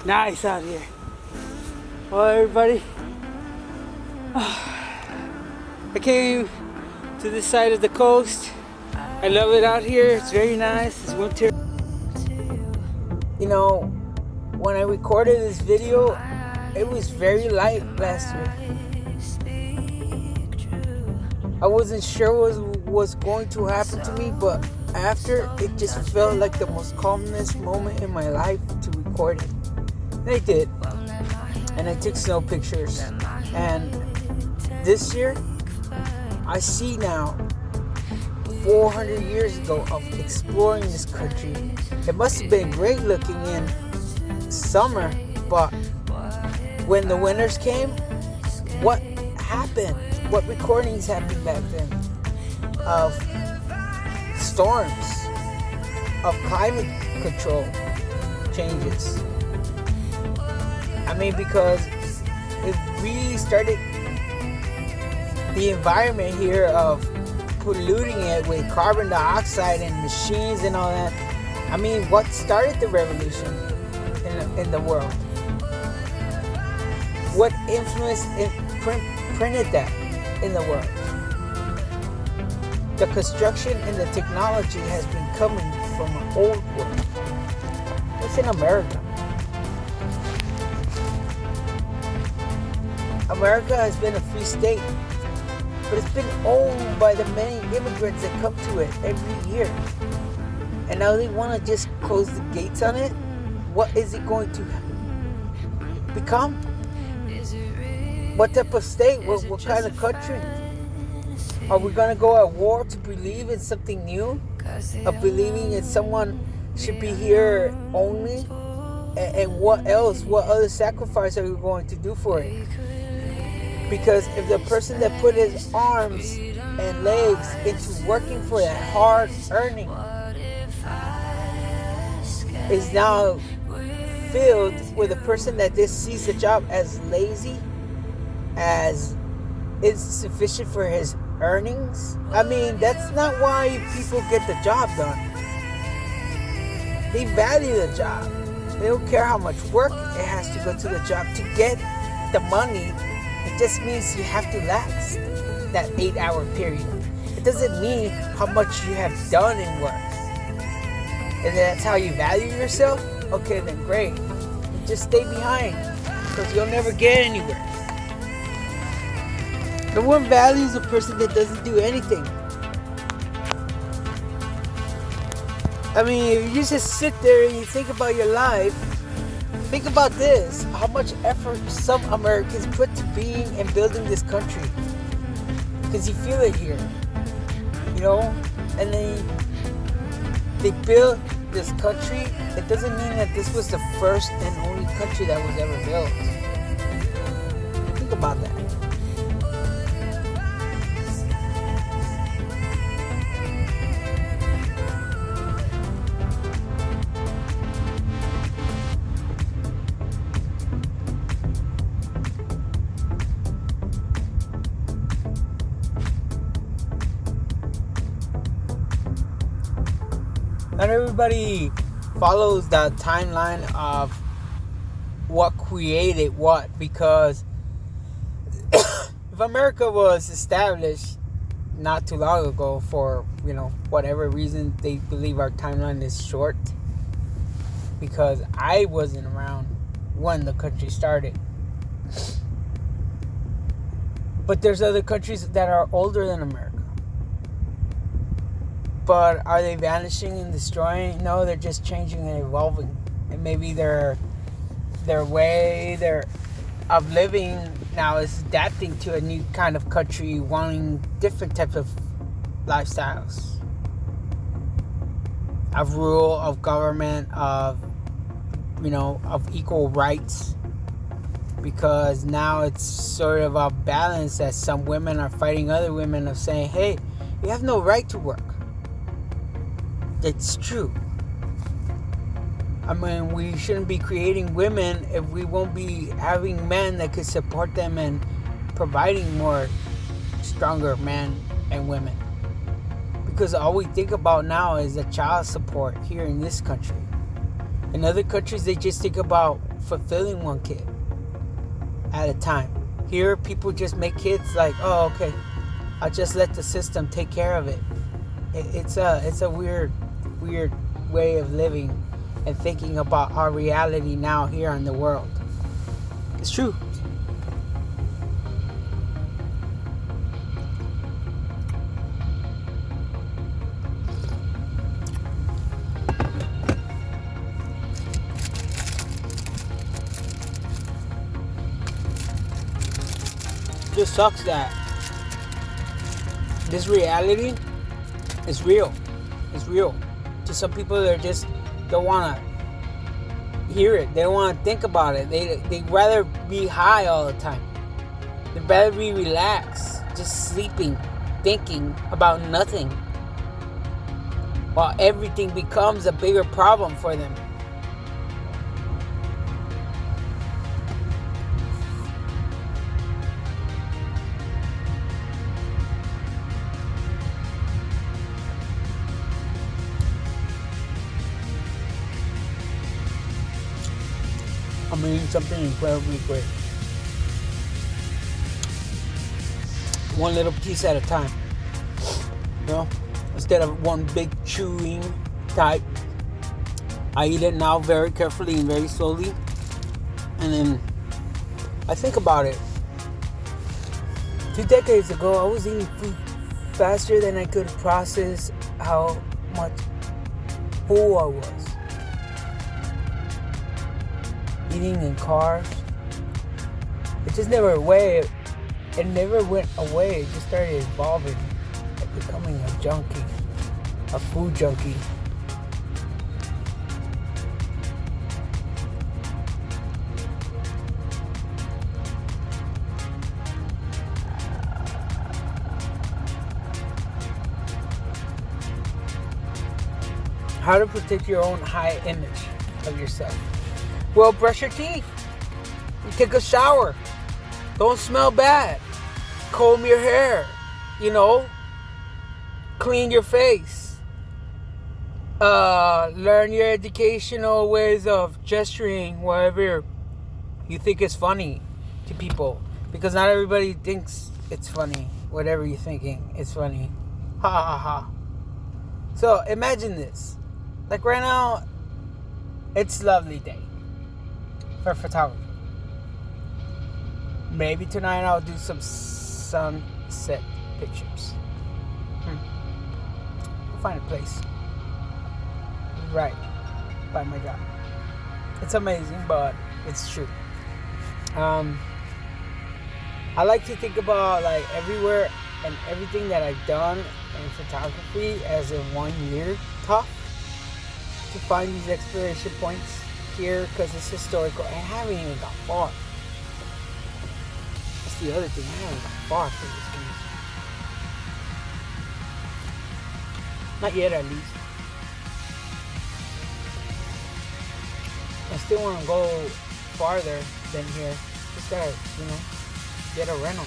Nice out here. Well, everybody, I came to this side of the coast. I love it out here. It's very nice. It's winter. You know, when I recorded this video, it was very light last year. I wasn't sure what was going to happen to me, but after, it just felt like the most calmest moment in my life to record it. And I did. And I took snow pictures. And this year, I see now 400 years ago of exploring this country. It must have been great looking in summer, but when the winters came, what happened? What recordings happened back then of storms, of climate control changes? I mean, because if we started the environment here of polluting it with carbon dioxide and machines and all that, I mean, what started the revolution in the world? What influenced and printed that in the world? The construction and the technology has been coming from an old world. It's in America. America has been a free state, but it's been owned by the many immigrants that come to it every year. And now they want to just close the gates on it. What is it going to become? What type of state? What kind of country? Are we going to go at war to believe in something new? Of believing that someone should be here only? And what else? What other sacrifice are we going to do for it? Because if the person that put his arms and legs into working for that hard earning is now filled with a person that just sees the job as lazy, as insufficient for his earnings, I mean, that's not why people get the job done. They value the job. They don't care how much work it has to go to the job to get the money. It just means you have to last that 8-hour period. It doesn't mean how much you have done in work. And that's how you value yourself? Okay, then great. You just stay behind because you'll never get anywhere. No one values a person that doesn't do anything. I mean, if you just sit there and you think about your life, think about this, how much effort some Americans put to being and building this country. Because you feel it here, you know? And they built this country. It doesn't mean that this was the first and only country that was ever built. Think about that. Not everybody follows the timeline of what created what, because if America was established not too long ago for, whatever reason they believe our timeline is short, because I wasn't around when the country started. But there's other countries that are older than America. But are they vanishing and destroying? No, they're just changing and evolving. And maybe their way of living now is adapting to a new kind of country, wanting different types of lifestyles. Of rule, of government, of equal rights. Because now it's sort of a balance that some women are fighting other women of saying, hey, you have no right to work. It's true. I mean, we shouldn't be creating women if we won't be having men that could support them and providing more stronger men and women. Because all we think about now is the child support here in this country. In other countries, they just think about fulfilling one kid at a time. Here, people just make kids like, oh, okay, I'll just let the system take care of it. It's a weird way of living and thinking about our reality now here in the world. It's true. It just sucks that this reality is real. It's real. To some people, they just don't want to hear it. They don't want to think about it. They'd rather be high all the time. They'd rather be relaxed, just sleeping, thinking about nothing, while everything becomes a bigger problem for them. I'm eating something incredibly great. One little piece at a time. You know? Instead of one big chewing type. I eat it now very carefully and very slowly. And then I think about it. 2 decades ago, I was eating food faster than I could process how much full I was. Eating in cars. It just never went. It never went away. It just started evolving, like becoming a junkie, a food junkie. How to protect your own high image of yourself? Well, brush your teeth. Take a shower. Don't smell bad. Comb your hair. Clean your face. Learn your educational ways of gesturing whatever you think is funny to people. Because not everybody thinks it's funny. Whatever you're thinking is funny. Ha ha ha. So imagine this. Like right now, it's a lovely day for photography. Maybe tonight I'll do some sunset pictures. I'll find a place right by my job. It's amazing, but it's true. I like to think about like everywhere and everything that I've done in photography as in 1 year tough to find these exploration points here because it's historical. I haven't even got far. That's the other thing. I haven't got far for this game. Not yet, at least. I still want to go farther than here. Just gotta, get a rental.